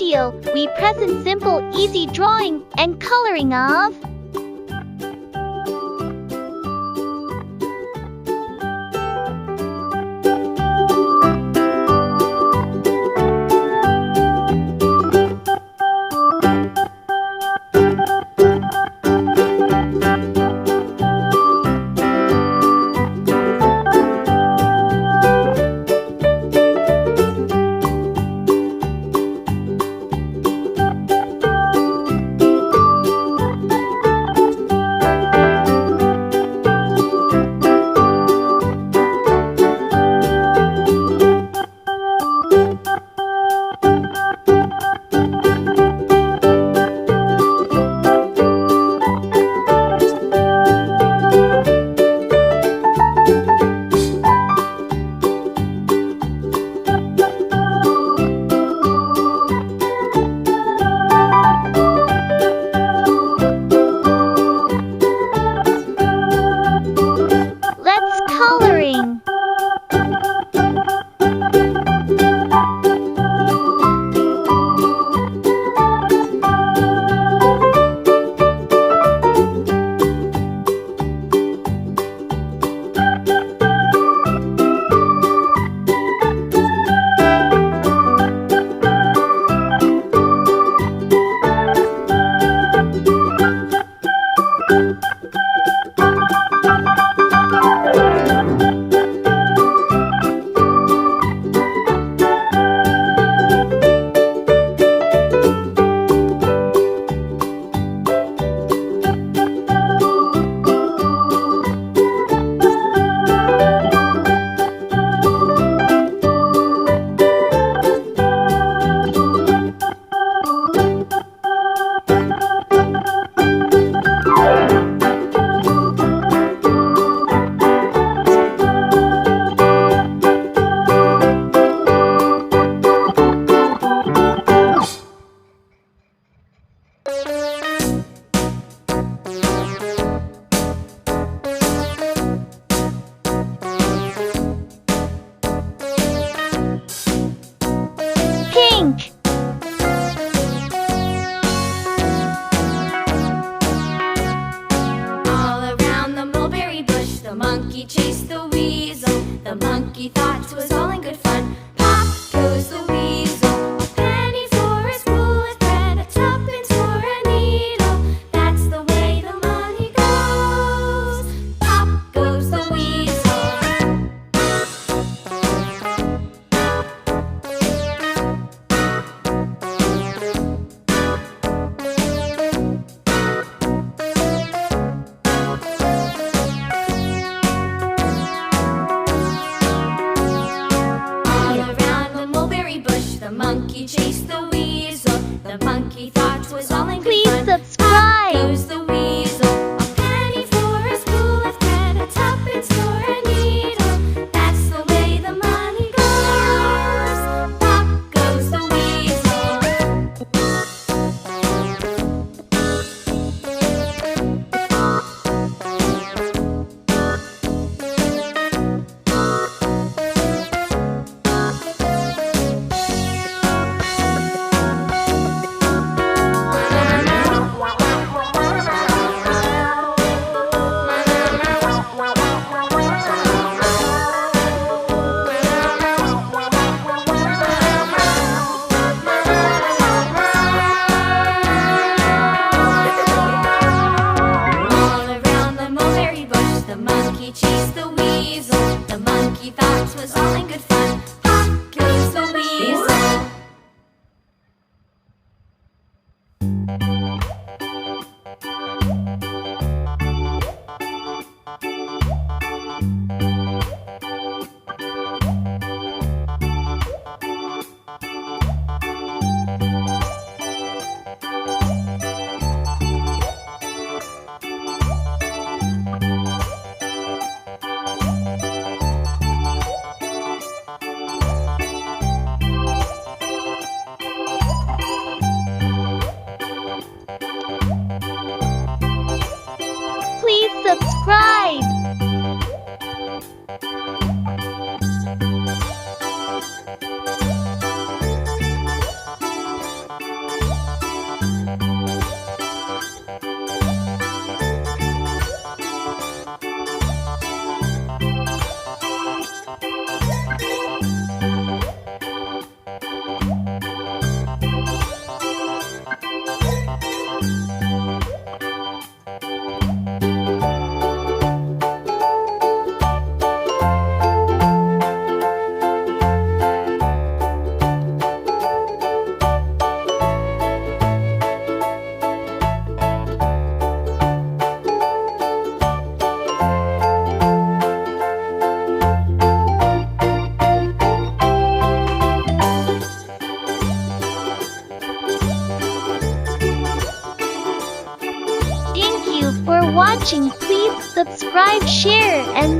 video, we present simple, easy drawing and coloring of coloring. Pink. All around the mulberry bush, the monkey chased the weasel. The monkey thought 'twas all in good fun. Pop goes the weasel. A penny for a spool of thread, a tuppence for a needle. That's the way the money goes. Pop goes the weasel. All around the mulberry bush, the monkey chased the weasel. The monkey thought 'twas all in good Please fun. subscribe. Goes the weasel. A penny for a spool of thread, a tuppence for a needle. That's the way the money goes. Pop goes the weasel. All around the mulberry bush, the monkey chased the weasel. The monkey thought 'twas all in good fun. Pop goes the weasel. watching. Please subscribe, share, and